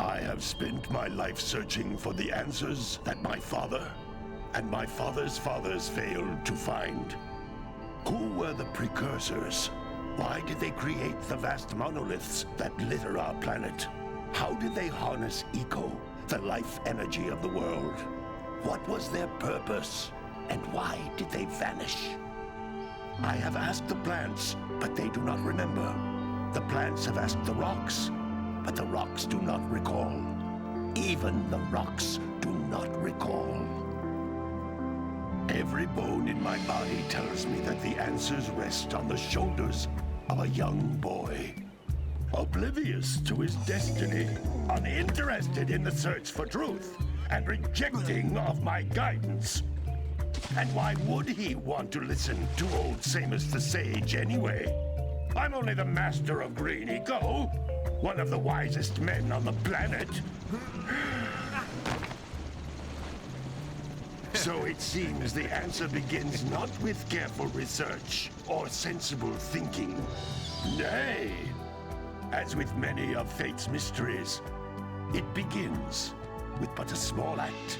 I have spent my life searching for the answers that my father and my father's fathers failed to find. Who were the precursors? Why did they create the vast monoliths that litter our planet? How did they harness eco, the life energy of the world? What was their purpose? And why did they vanish? I have asked the plants, but they do not remember. The plants have asked the rocks, but the rocks do not recall. Even the rocks do not recall. Every bone in my body tells me that the answers rest on the shoulders of a young boy. Oblivious to his destiny, uninterested in the search for truth, and rejecting of my guidance. And why would he want to listen to old Samus the Sage anyway? I'm only the master of green eco, one of the wisest men on the planet. So it seems the answer begins not with careful research or sensible thinking. Nay, as with many of fate's mysteries, it begins with but a small act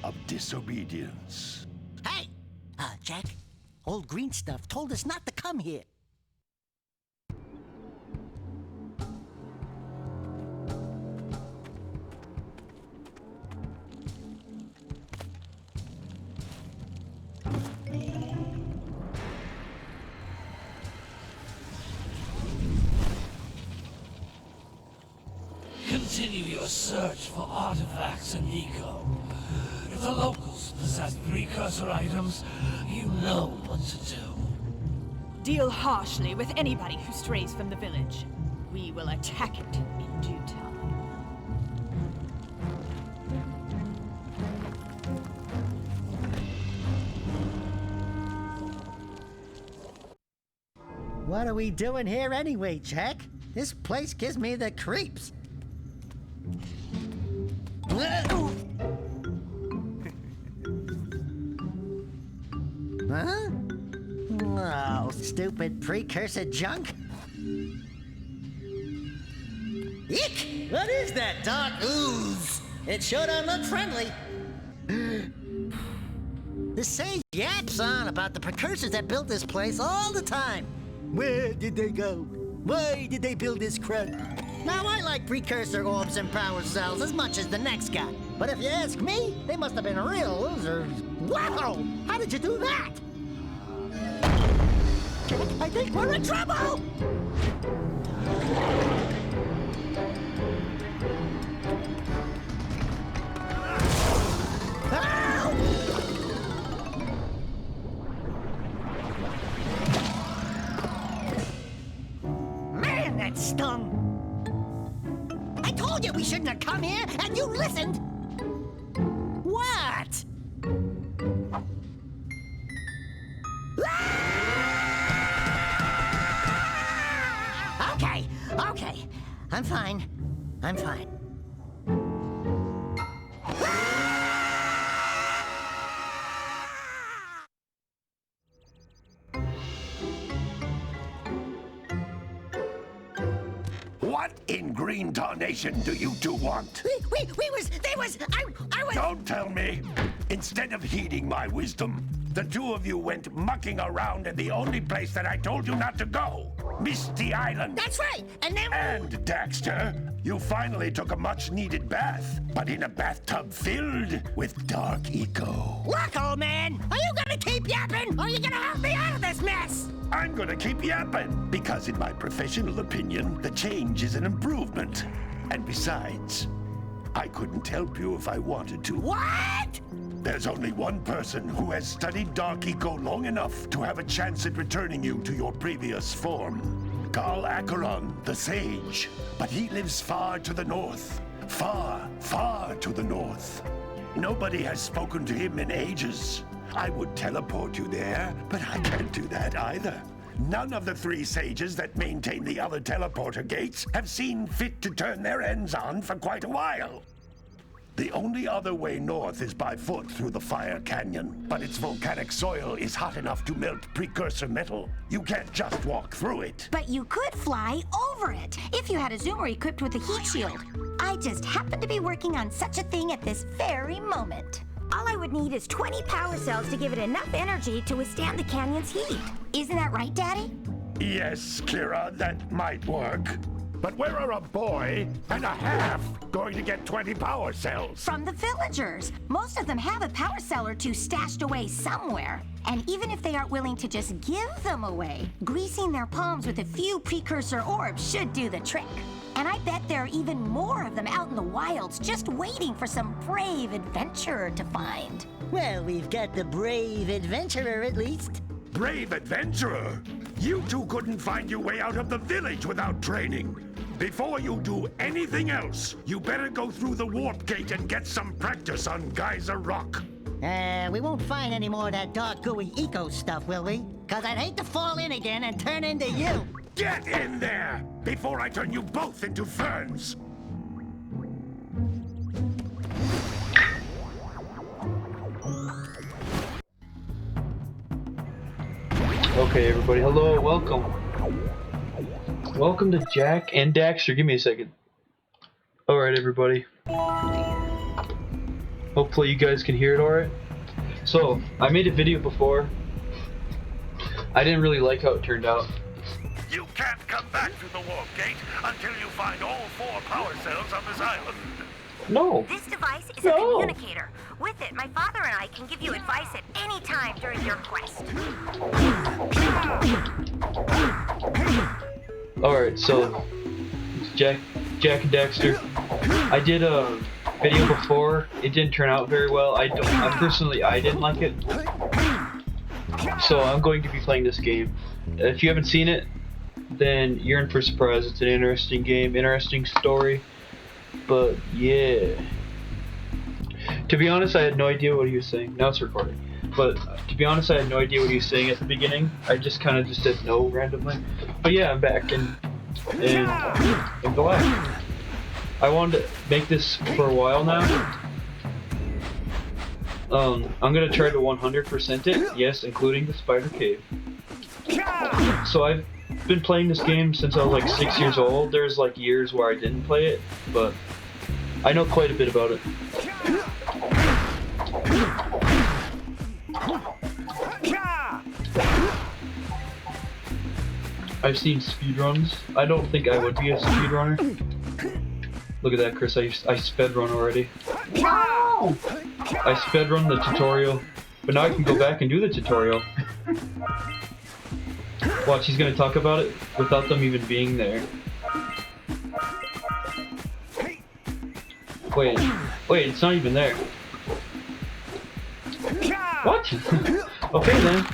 of disobedience. Hey! Jack, old green stuff told us not to come here. Continue your search for artifacts and eco. If the locals possess precursor items, you know what to do. Deal harshly with anybody who strays from the village. We will attack it in due time. What are we doing here anyway, Jack? This place gives me the creeps. Huh? Oh, stupid precursor junk. Eek! What is that dark ooze? It sure don't look friendly. The sage yaps on about the precursors that built this place all the time. Where did they go? Why did they build this crap? Now, I like precursor orbs and power cells as much as the next guy. But if you ask me, they must have been real losers. Wow! How did you do that? I think we're in trouble! Ow! Man, that stung! I told you we shouldn't have come here, and you listened! What? Okay. I'm fine. What in green tarnation do you two want? I was... Don't tell me! Instead of heeding my wisdom, the two of you went mucking around in the only place that I told you not to go! Misty Island! That's right! And then... And, Daxter, you finally took a much-needed bath, but in a bathtub filled with dark eco. Look, old man! Are you gonna keep yapping, or are you gonna help me out of this mess? I'm gonna keep yapping, because in my professional opinion, the change is an improvement. And besides, I couldn't help you if I wanted to. What? There's only one person who has studied dark eco long enough to have a chance at returning you to your previous form. Carl Acheron, the Sage. But he lives far to the north. Far, far to the north. Nobody has spoken to him in ages. I would teleport you there, but I can't do that either. None of the three sages that maintain the other teleporter gates have seen fit to turn their ends on for quite a while. The only other way north is by foot through the Fire Canyon, but its volcanic soil is hot enough to melt precursor metal. You can't just walk through it. But you could fly over it if you had a zoomer equipped with a heat shield. I just happen to be working on such a thing at this very moment. All I would need is 20 power cells to give it enough energy to withstand the canyon's heat. Isn't that right, Daddy? Yes, Kira, that might work. But where are a boy and a half going to get 20 power cells? From the villagers. Most of them have a power cell or two stashed away somewhere. And even if they aren't willing to just give them away, greasing their palms with a few precursor orbs should do the trick. And I bet there are even more of them out in the wilds just waiting for some brave adventurer to find. Well, we've got the brave adventurer at least. Brave adventurer? You two couldn't find your way out of the village without training. Before you do anything else, you better go through the warp gate and get some practice on Geyser Rock. We won't find any more of that dark gooey eco stuff, will we? Cause I'd hate to fall in again and turn into you. Get in there before I turn you both into ferns. Okay, everybody, hello, welcome. Welcome to Jack and Daxter. Give me a second. Alright, everybody. Hopefully you guys can hear it alright. So, I made a video before. I didn't really like how it turned out. You can't come back to the warp gate until you find all 4 power cells on this island. No. This device is a communicator. With it, my father and I can give you advice at any time during your quest. Alright, so Jack and Daxter. I did a video before. It didn't turn out very well. I didn't like it. So I'm going to be playing this game. If you haven't seen it, then you're in for a surprise. It's an interesting game, interesting story. But yeah. To be honest, I had no idea what he was saying. Now it's recording. But to be honest, I had no idea what he was saying at the beginning. I just kind of just said no randomly. But yeah, I'm back and glad. I wanted to make this for a while now. I'm gonna try to 100% it. Yes, including the spider cave. So I've been playing this game since I was like 6 years old. There's like years where I didn't play it, but I know quite a bit about it. I've seen speedruns. I don't think I would be a speedrunner. Look at that, Chris. I spedrun already. I spedrun the tutorial, but now I can go back and do the tutorial. Watch, he's gonna talk about it without them even being there. Wait, it's not even there. What? Okay then.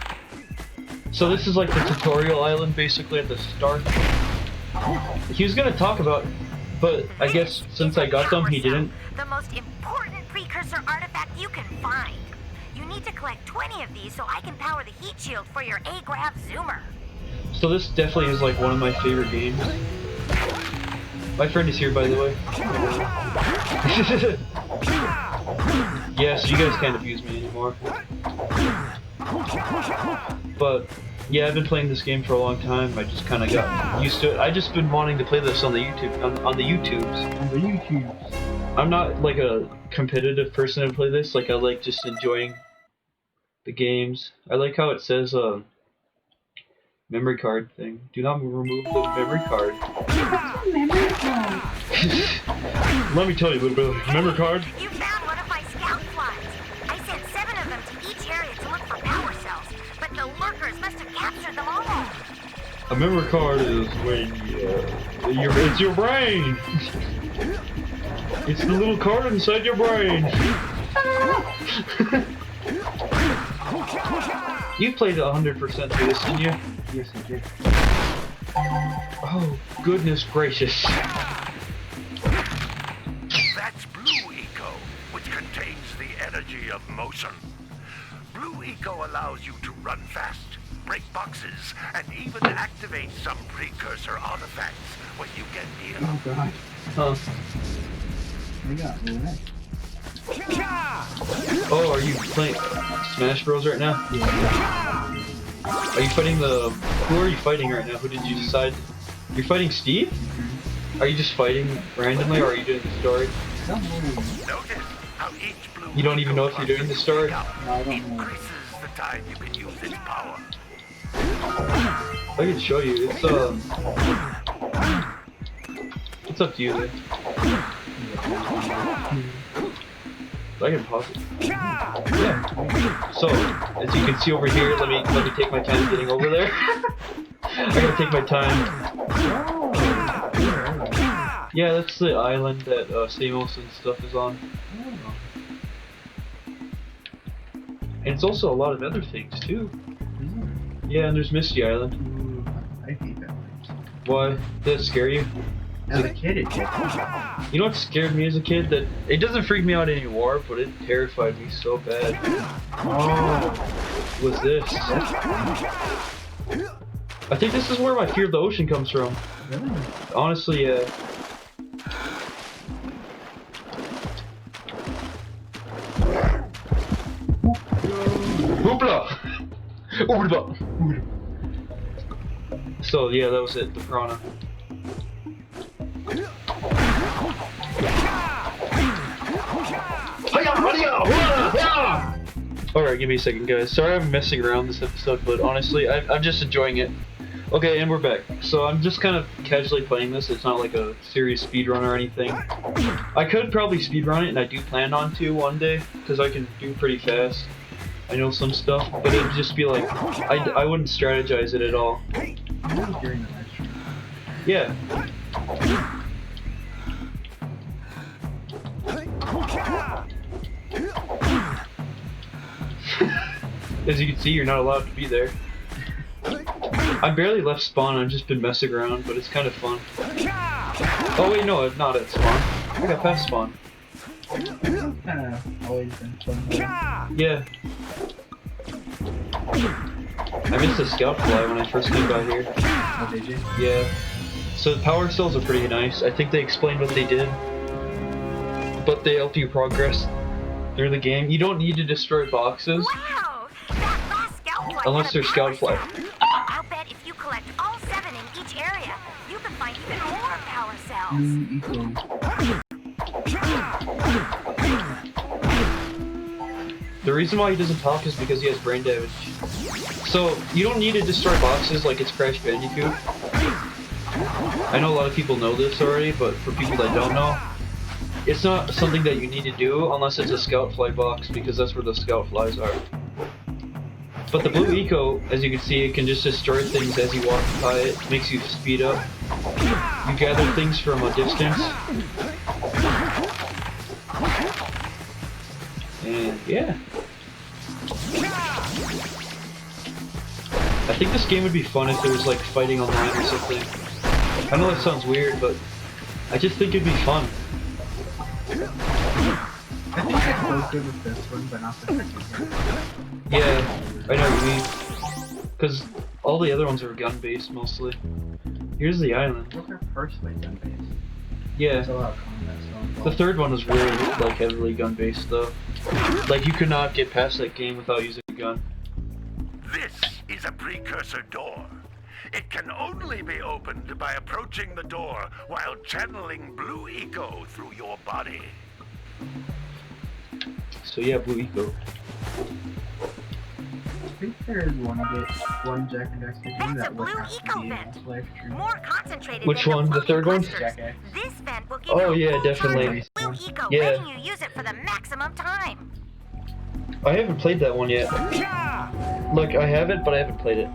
So this is like the tutorial island basically at the start. He was gonna talk about it, but I guess since I got them, he didn't. The most important precursor artifact you can find. You need to collect 20 of these so I can power the heat shield for your A-Grav zoomer. So this definitely is like one of my favorite games. My friend is here, by the way. Yeah, so you guys can't abuse me anymore. But yeah, I've been playing this game for a long time. I just kind of got used to it. I just been wanting to play this on the YouTubes. I'm not like a competitive person to play this. Like I like just enjoying the games. I like how it says memory card thing. Do not remove the memory card. Let me tell you a little bit about memory card. You found one of my scout flies. I sent 7 of them to each area to look for power cells, but the lurkers must have captured them all. A memory card is when it's your brain. It's the little card inside your brain. You played 100% through this, didn't you? Yes, I did. Oh, goodness gracious. That's Blue Eco, which contains the energy of motion. Blue Eco allows you to run fast, break boxes, and even activate some precursor artifacts when you get near. Oh god. Huh. Oh, are you playing Smash Bros right now? Are you fighting the... Who are you fighting right now? Who did you decide? You're fighting Steve? Are you just fighting randomly, or are you doing the story? You don't even know if you're doing the story? I the time you can use its power. I can show you. It's up to you then. I can pause it. Yeah. So, as you can see over here, let me take my time getting over there. I gotta take my time. Yeah, that's the island that Stamos and stuff is on. And it's also a lot of other things too. Yeah, and there's Misty Island. I hate that place. Why? Did it scare you? As a kid, it did. You know what scared me as a kid? That it doesn't freak me out anymore, but it terrified me so bad. Oh, Was this? I think this is where my fear of the ocean comes from. really? Honestly, yeah. Hoopla! Hoopla! So yeah, that was it, the piranha. Alright, give me a second, guys. Sorry I'm messing around this episode, but honestly, I'm just enjoying it. Okay, and we're back. So I'm just kind of casually playing this. It's not like a serious speedrun or anything. I could probably speedrun it, and I do plan on to one day, because I can do pretty fast. I know some stuff, but it'd just be like, I wouldn't strategize it at all. During the live stream. Yeah. As you can see, you're not allowed to be there. I barely left spawn, I've just been messing around, but it's kind of fun. Oh wait, no, not at spawn. I got past spawn. Kind of always been fun. Yeah. I missed the scout fly when I first came by here. Oh, did you? Yeah. So the power cells are pretty nice. I think they explained what they did. But they help you progress through the game. You don't need to destroy boxes. Wow! That last scout fly Unless had a they're power scout fly. cell. I'll bet if you collect all 7 in each area, you can find even more power cells. Equal. The reason why he doesn't talk is because he has brain damage. So, you don't need to destroy boxes like it's Crash Bandicoot. I know a lot of people know this already, but for people that don't know, it's not something that you need to do unless it's a scout fly box, because that's where the scout flies are. But the blue eco, as you can see, it can just destroy things as you walk by it, makes you speed up. You gather things from a distance. And yeah. I think this game would be fun if there was like fighting online or something. I know that sounds weird, but I just think it'd be fun. I think I'd go good with this one, but not the second one. Yeah, I know what you mean. Because all the other ones are gun-based mostly. Here's the island. Those are firstly gun-based. Yeah. There's a lot of combat still The involved. third one was really like heavily gun-based though. Like you could not get past that game without using a gun. This is a precursor door. It can only be opened by approaching the door while channeling blue eco through your body. So yeah, blue eco. I think there's one Jack and Daxter game That's that a would blue have to eco be in vent. this live stream. More concentrated Which than one? The floating third one? clusters. Jackass. This vent will give Oh, you yeah, a full definitely. charge of blue eco, Yeah. letting you use it for the maximum time. I haven't played that one yet. Like I have it, but I haven't played it.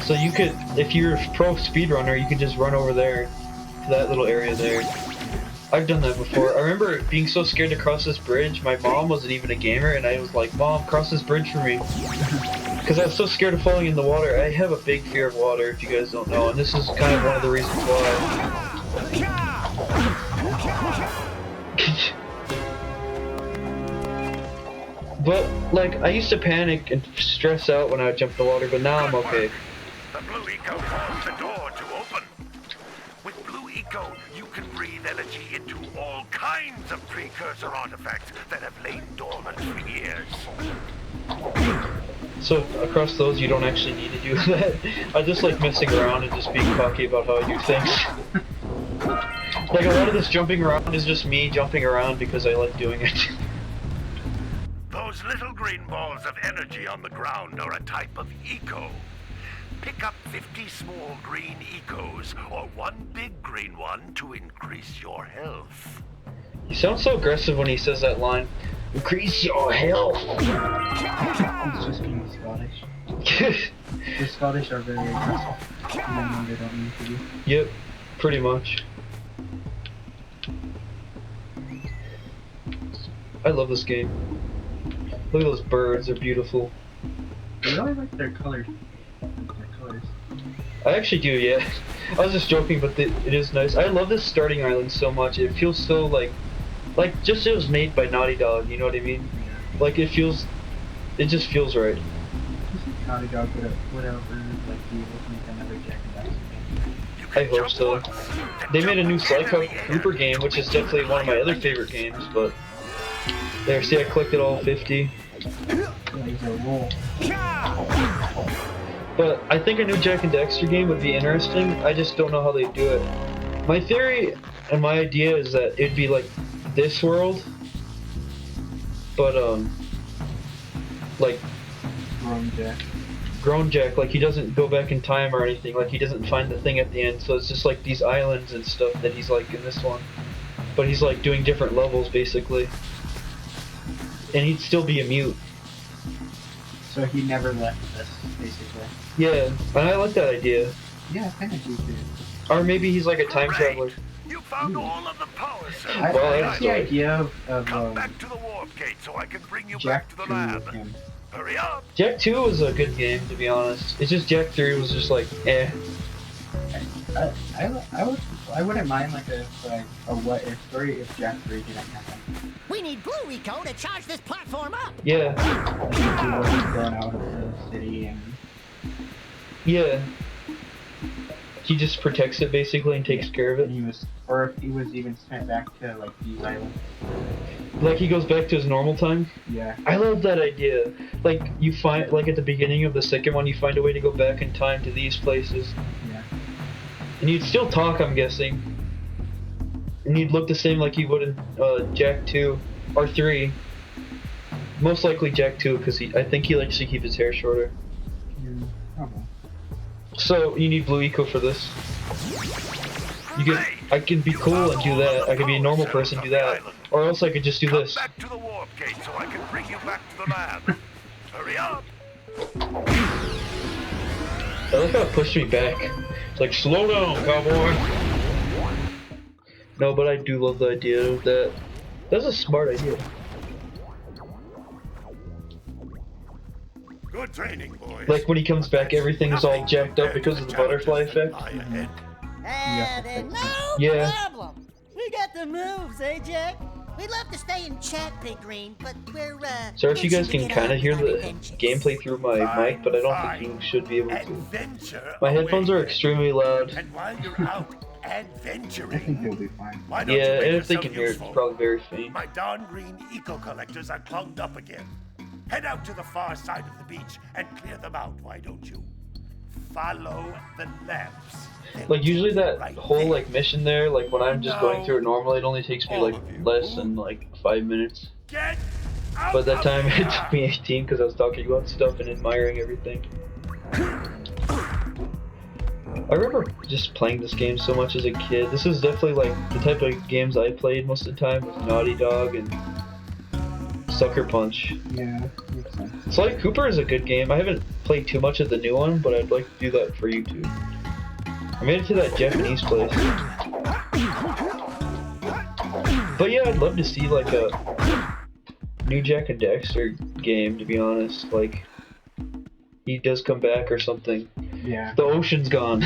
So you could, if you're a pro speedrunner, you could just run over there to that little area there. I've done that before. I remember being so scared to cross this bridge. My mom wasn't even a gamer, and I was like, "Mom, cross this bridge for me." Because I was so scared of falling in the water. I have a big fear of water, if you guys don't know, and this is kind of one of the reasons why. But, like, I used to panic and stress out when I would jump in the water, but now I'm okay. The blue eco caused the door to open. With blue eco, you can breathe breathe energy into all kinds of precursor artifacts that have lain dormant for years. So across those, you don't actually need to do that. I just like messing around and just being cocky about how I do things. Like a lot of this jumping around is just me jumping around because I like doing it. Those little green balls of energy on the ground are a type of eco. Pick up 50 small green ecos or one big green one to increase your health. He sounds so aggressive when he says that line. Increase your health. He's just being Scottish. The Scottish are very aggressive, even though they don't need to be. Yep, pretty much. I love this game. Look at those birds, they're beautiful. I really like their colors. I actually do, yeah. I was just joking, but it is nice. I love this starting island so much. It feels so like just it was made by Naughty Dog. You know what I mean? Like it just feels right. Naughty Dog would ever like be able to make another Jack and Daxter game. I hope so. They made a new Sly Cooper game, which is definitely one of my other favorite games. But there, see, I collected all 50. But I think a new Jack and Daxter game would be interesting. I just don't know how they do it. My theory and my idea is that it'd be like this world, but like grown Jack, like he doesn't go back in time or anything, like he doesn't find the thing at the end, so it's just like these islands and stuff that he's like in this one, but he's like doing different levels basically, and he'd still be a mute. So he never left this, basically. Yeah, and I like that idea. Yeah, I kind of do too. Or maybe he's like a time traveler. You found all of the power cells. I like the idea of come back to the warp gate so I can bring you Jack back to the 2 lab. with him. Hurry up. Jack 2 was a good game, to be honest. It's just Jack 3 was just like, eh. I wouldn't mind like a what if story if Jack 3 didn't happen. We need blue eco to charge this platform up. Yeah. Like he was thrown out of the city and Yeah. He just protects it basically and takes care of it. or if he was even sent back to like these islands. Like he goes back to his normal time? Yeah. I love that idea. Like you find, like at the beginning of the second one, you find a way to go back in time to these places. Yeah. And you'd still talk, I'm guessing. And you'd look the same like you would in Jack 2 or 3. Most likely Jack 2 because I think he likes to keep his hair shorter. Probably. So you need blue eco for this. I can be cool and do that. I can be a normal person and do that. Or else I could just do this. Back to the warp gate so I can bring you back to the lab. Hurry up. I like how it pushed me back. It's like, slow down, cowboy. No, but I do love the idea of that. That's a smart idea. Good training, boys. Like when he comes back, everything's all jacked up because of the butterfly effect. Yeah. Problem. We got the moves, eh, Jack? We'd love to stay and chat, Big Green, but we're, Sorry if you guys can kind of hear the adventures. gameplay through my mic, but I don't think you should be able to. My headphones are extremely loud. And while you're out I think adventuring, he'll be fine. why don't Yeah, you and make if they yourself can hear it, it's useful? probably very faint. My darn green eco collectors are clogged up again. Head out to the far side of the beach and clear them out, why don't you? Follow the lamps. Like usually that Right whole there. like mission there, like when I'm just going through it normally, it only takes me All like of you. less than like 5 minutes. Get out But that of time there. it took me 18 because I was talking about stuff and admiring everything. I remember just playing this game so much as a kid. This is definitely like the type of games I played most of the time with Naughty Dog and Sucker Punch. Yeah, makes sense. Sly Cooper is a good game. I haven't played too much of the new one, but I'd like to do that for you too. I made it to that Japanese place. But yeah, I'd love to see like a new Jack and Daxter game, to be honest. Like, he does come back or something. Yeah. The ocean's gone.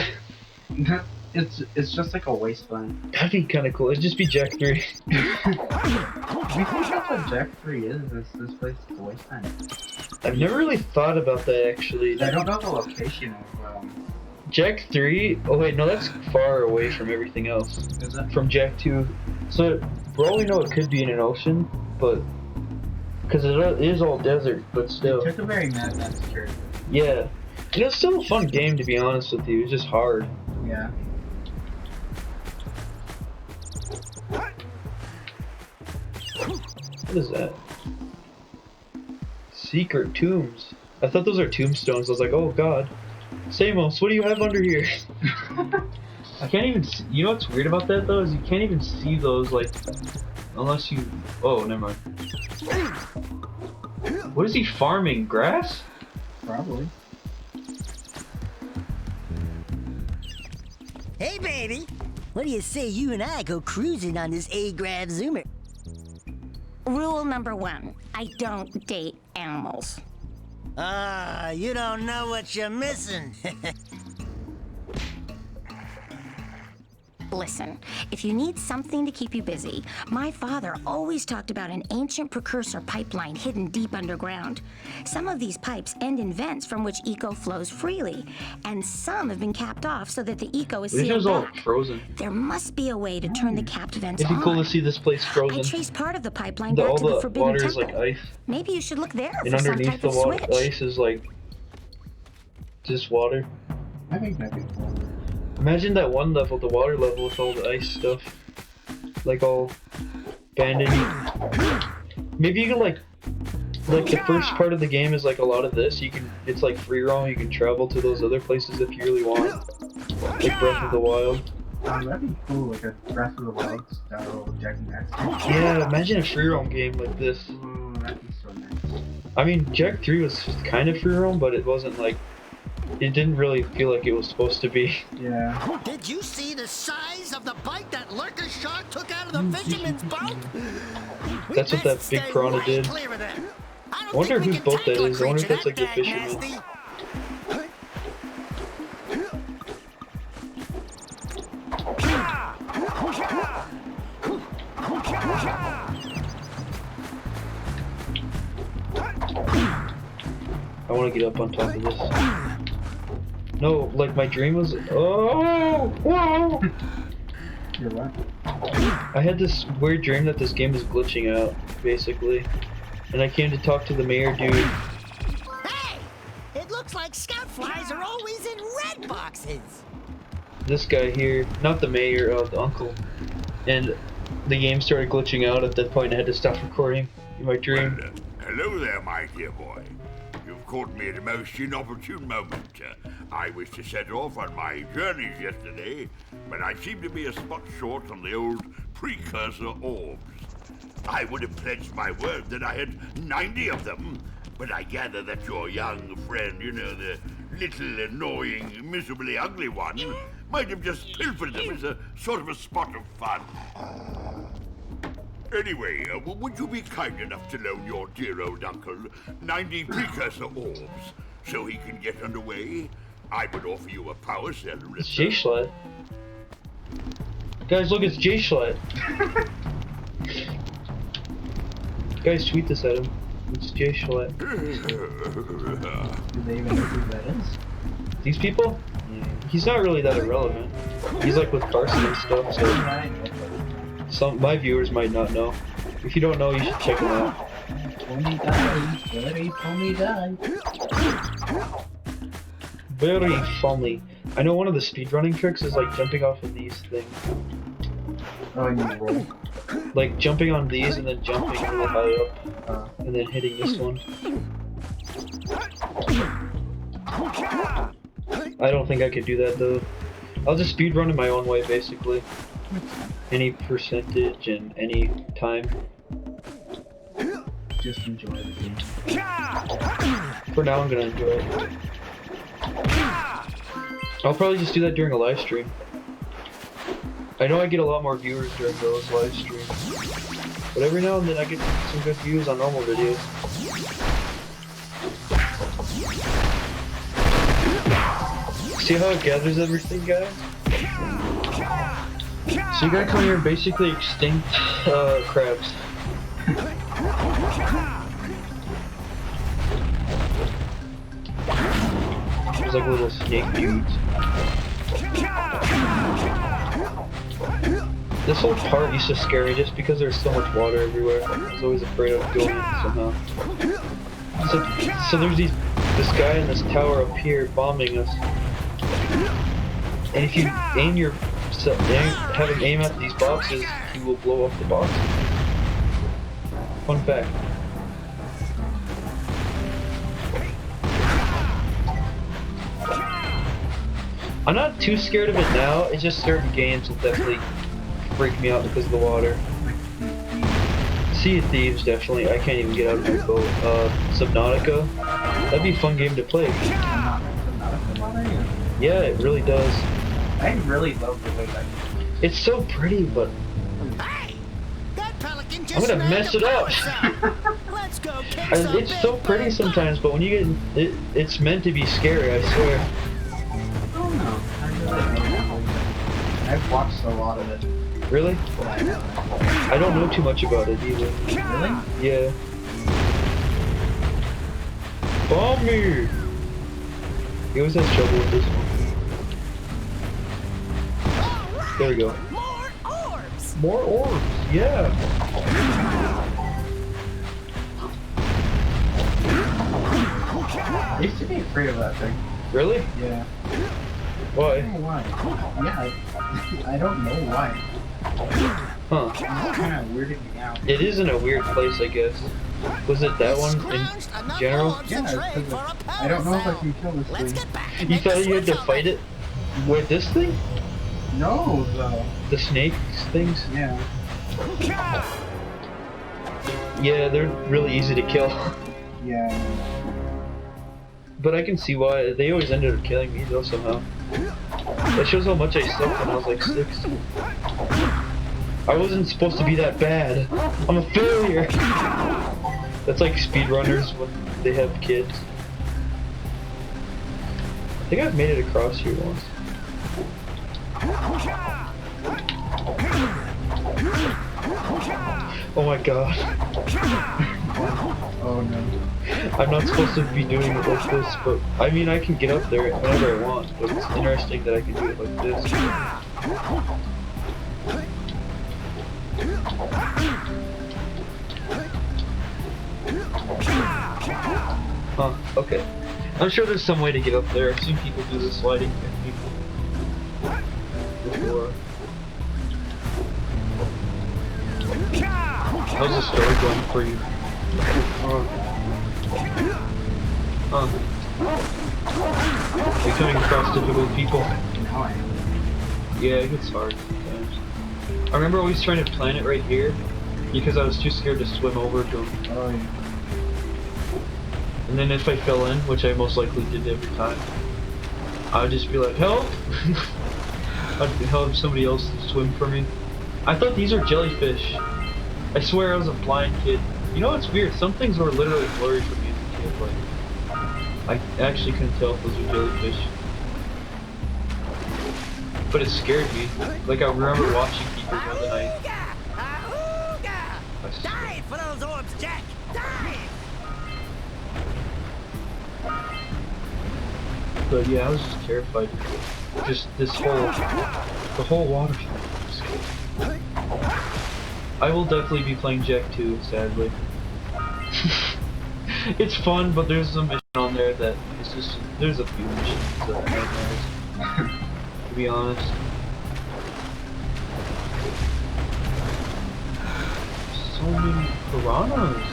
It's just like a wasteland. That'd be kind of cool. It'd just be Jack 3. I think that's what Jack 3 is. This place is a wasteland. I've never really thought about that actually. I don't know the location of Jack 3? Oh wait, no, that's far away from everything else. Is that? From Jack 2. So, for all we know, it could be in an ocean, but... Because it is all desert, but still. It took a very Mad Max character. Yeah. And it's still a fun game, to be honest with you. It's just hard. Yeah. What is that? Secret tombs. I thought those are tombstones. I was like, oh god. Samos, what do you have under here? I can't even see. You know what's weird about that though? Is you can't even see those, like, unless you. Oh, never mind. What is he farming? Grass? Probably. Hey, baby. What do you say you and I go cruising on this A-Grav Zoomer? Rule number 1, I don't date animals. Ah, you don't know what you're missing. Listen, if you need something to keep you busy, my father always talked about an ancient precursor pipeline hidden deep underground. Some of these pipes end in vents from which eco flows freely, and some have been capped off so that the eco is This sealed is all back. frozen. There must be a way to turn the capped vents It'd on. be cool to see this place I frozen. traced part of the pipeline All back to the the Forbidden water is Temple. like ice. Maybe you should look there And for some underneath type the of water, switch. ice is like just water. I think that'd be cool. Imagine that one level, the water level with all the ice stuff. Like all abandoned. Maybe you can like the first part of the game is like a lot of this. It's like free roam, you can travel to those other places if you really want. Like Breath of the Wild. That'd be cool, like a Breath of the Wild style Jack and Daxter. Yeah, imagine a free roam game like this. Ooh, that'd be so nice. I mean, Jack 3 was kind of free roam, but it wasn't like, it didn't really feel like it was supposed to be. Yeah. Did you see the size of the bite that lurker shark took out of the fisherman's boat? That's what that big piranha did. I wonder whose boat that is. I wonder if that's like the fisherman's. I want to get up on top of this. No, like my dream was. Oh! Whoa! You're what? I had this weird dream that this game was glitching out, basically. And I came to talk to the mayor dude. Hey! It looks like scout flies are always in red boxes. This guy here, not the mayor, the uncle. And the game started glitching out at that point. I had to stop recording in my dream. Well, hello there, my dear boy. You've caught me at a most inopportune moment. I was to set off on my journeys yesterday, but I seem to be a spot short on the old precursor orbs. I would have pledged my word that I had 90 of them, but I gather that your young friend, you know, the little annoying, miserably ugly one, might have just pilfered them as a sort of a spot of fun. Anyway, would you be kind enough to loan your dear old uncle 90 precursor orbs so he can get underway? I would offer you a power cell. It's J-Schlatt. Guys, look, it's J-Schlatt. Guys, tweet this at him. It's J-Schlatt. Do they even know who that is? These people? Yeah. He's not really that irrelevant. He's like with Carson and stuff, so my viewers might not know. If you don't know, you should check him out. Tony died. Very Tony died. Very funny. I know one of the speedrunning tricks is like jumping off of these things. Oh, I need to roll. Like jumping on these and then jumping really high up. And then hitting this one. I don't think I could do that though. I'll just speedrun in my own way basically. Any percentage and any time. Just enjoy the game. For now I'm gonna enjoy it. I'll probably just do that during a live stream. I know I get a lot more viewers during those live streams. But every now and then I get some good views on normal videos. See how it gathers everything, guys? So you gotta come here basically extinct crabs. There's like little snake dudes. This whole part used to scare me just because there's so much water everywhere. I was always afraid of going in somehow. So there's this guy in this tower up here bombing us. And if you have him aim at these boxes, he will blow up the box. Fun fact. I'm not too scared of it now, it's just certain games will definitely freak me out because of the water. Sea of Thieves, definitely. I can't even get out of my boat. Subnautica, that'd be a fun game to play. Yeah, it really does. I really love the way that. It's so pretty, but Hey, that pelican just I'm gonna mess it up. Let's go kick some It's so big pretty bird sometimes, but when you get it's meant to be scary, I swear. I don't know. I really don't know. I've watched a lot of it. Really? I don't know too much about it either. Really? Yeah. Bomb me! He always has trouble with this one. There we go. More orbs! More orbs, yeah. I used to be afraid of that thing. Really? Yeah. Why? I don't know why. Yeah, I don't know why. Huh. It's kind of weirded me out. It is in a weird place, I guess. Was it that one in general? Yeah, because I don't know if I can kill this thing. You thought you had to fight it with this thing? No, The snakes things? yeah. Yeah, they're really easy to kill. Yeah. But I can see why. They always ended up killing me though somehow. That shows how much I sucked when I was like 6. I wasn't supposed to be that bad. I'm a failure. That's like speedrunners when they have kids. I think I've made it across here once. Oh my god. Oh no. I'm not supposed to be doing it like this, but I mean I can get up there whenever I want, but it's interesting that I can do it like this. Huh, okay. I'm sure there's some way to get up there. I've seen people do the sliding technique before. How's the story going for you? Huh. You're coming across difficult people. Now I am. Yeah, it gets hard sometimes. I remember always trying to plan it right here because I was too scared to swim over to him. Oh yeah. And then if I fell in, which I most likely did every time, I would just be like, help! I'd help somebody else swim for me. I thought these are jellyfish. I swear I was a blind kid. You know what's weird? Some things were literally blurry for me as a kid. Like, I actually couldn't tell if those were jellyfish. But it scared me. Like I remember watching people the other night. Die for those orbs, Jack! Die! But yeah, I was just terrified. Just the whole water. I will definitely be playing Jack 2, sadly. It's fun, but there's a mission on there that it's just there's a few missions that are nightmares. To be honest. So many piranhas.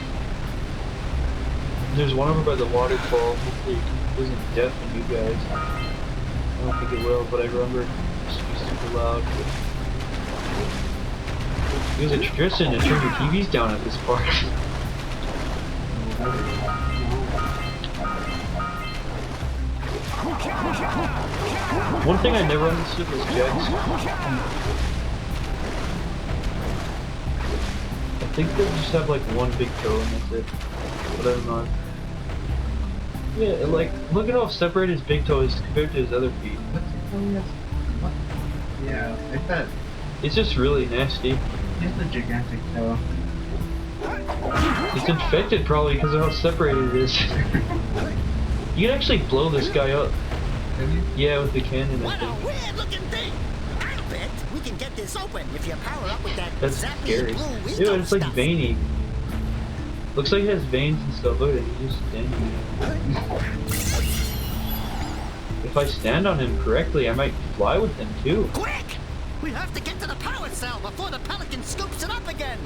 There's one over by the waterfall. Hopefully it doesn't deafen you guys. I don't think it will, but I remember it used to be super loud. It was a tradition to turn your TVs down at this part. One thing I never understood was Jack's. I think they just have like one big toe and that's it. But I don't know. Yeah, like, look at how separated his big toe is compared to his other feet. Yeah, I bet. It's just really nasty. It's a gigantic toe. It's infected probably because of how separated it is. You can actually blow this guy up. Have you? Yeah, with the cannon, I What a think. weird looking thing! we can get this open if you power up with that That's zappy scary. blue Dude, eco it's like stuff. veiny. Looks like it has veins and stuff. Look at it, he's just standing there. If I stand on him correctly, I might fly with him too. Quick! We have to get to the power cell before the pelican scoops it up again.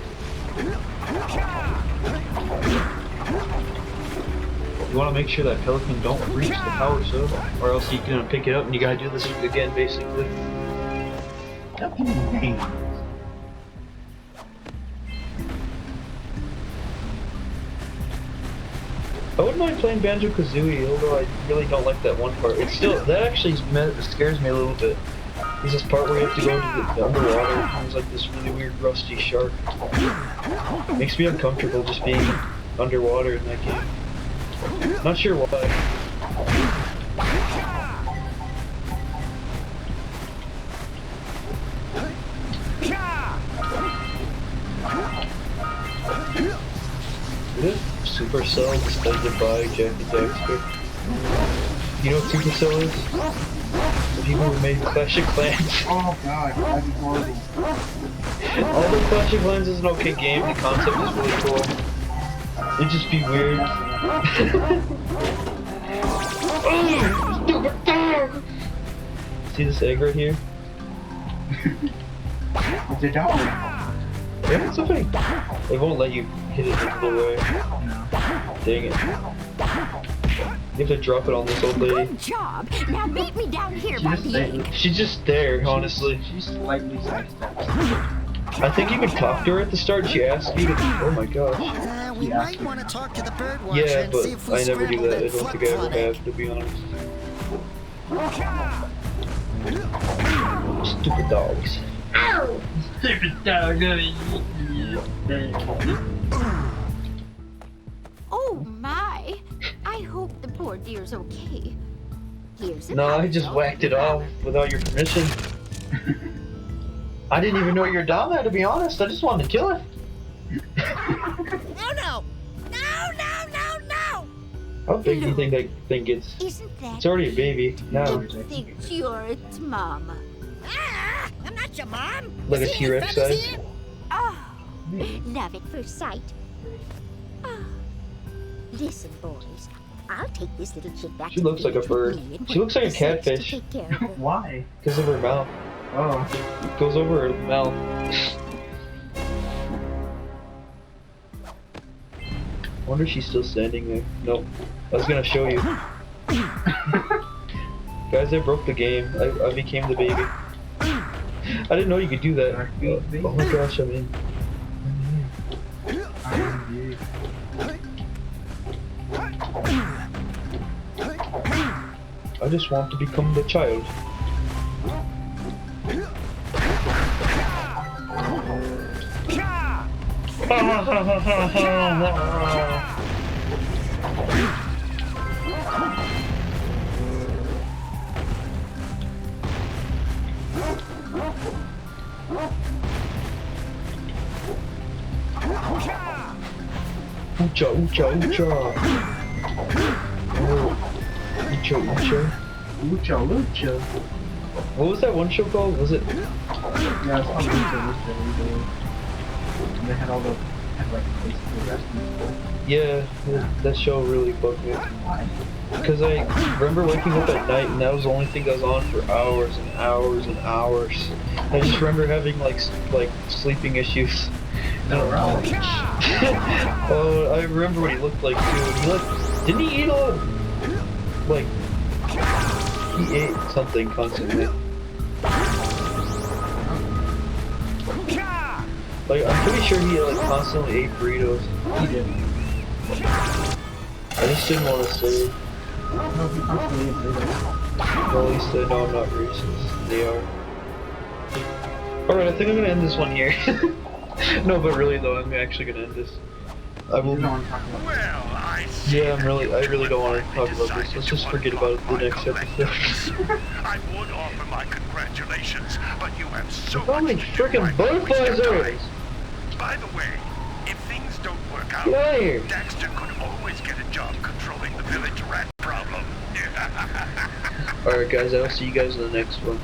You want to make sure that pelican don't reach the power cell, or else he's gonna pick it up and you gotta do this again, basically. I wouldn't mind playing Banjo-Kazooie, although I really don't like that one part. It's still, that actually scares me a little bit. There's this part where you have to go into the underwater, and there's like this really weird rusty shark. Makes me uncomfortable just being underwater in that game. Not sure why. Supercell disbanded by Jack and Daxter. You know what Supercell is? The people who made Clash of Clans. Oh god, that'd be horrible. Although Clash of Clans is an okay game, the concept is really cool. It'd just be weird. See this egg right here? It's a dog. Yeah, it's okay. They won't let you hit it the full way. Dang it. You have to drop it on this old lady. Good job. Now meet me down here by the egg. She's just there, honestly. She's slightly sidesteps. I think you could talk to her at the start. She asked you to. Oh my gosh. We might want to talk to the bird watcher Yeah, and but see if we I never do scrambled that. I don't flip think I ever flood egg. have, to be honest. Stupid dogs. Stupid dog. Oh my. I hope the poor dear's okay. Here's a No, I power just cell. whacked it off without your permission. I didn't even know you were down there, to be honest. I just wanted to kill it. Oh no! No, no, no, no! How big do you think that thing gets? Isn't that It's already a baby now. thinks you're its mama? Ah, I'm not your mom. Like You a see any T-Rex feathers size? here? Oh, love at first sight. Oh. Listen, boys. I'll take this little chick back She to the looks like a village with bird. me and She looks like a put the servants to catfish. take care of her. Why? Because of her mouth. Oh. It goes over her mouth. I wonder if she's still standing there. Nope. I was gonna show you. Guys, I broke the game. I became the baby. I didn't know you could do that. Oh my gosh, I'm in. I just want to become the child. Oocha, oocha, oocha. Oh. Oocha, oocha. Lucha, Lucha. What was that one show called? Was it? Yeah, it's called Lucha, Lucha. And they had all the, like, basically wrestling stuff. Yeah, that show really bugged me. Why? Because I remember waking up at night and that was the only thing that was on for hours and hours and hours. I just remember having like sleeping issues. No, wrong. Oh, I remember what he looked like too. Didn't he eat all? Like, he ate something constantly. Like, I'm pretty sure he like constantly ate burritos. He did. I just didn't want to say it. No, he constantly ate burritos. Well, at least I know I'm not racist. They are. Alright, I think I'm gonna end this one here. No, but really though, I'm actually gonna end this. I will. You don't want to talk about Well, I see Yeah, that I you really don't want to finally talk about this. decided Let's to just forget about it the unlock next my episode. collection. I would offer my congratulations, but you have so How many much to do, freaking I won't waste butterflies your are time. these? By the way, if things don't work out, Get out of here! Daxter could always get a job controlling the village rat problem. Alright guys, I'll see you guys in the next one.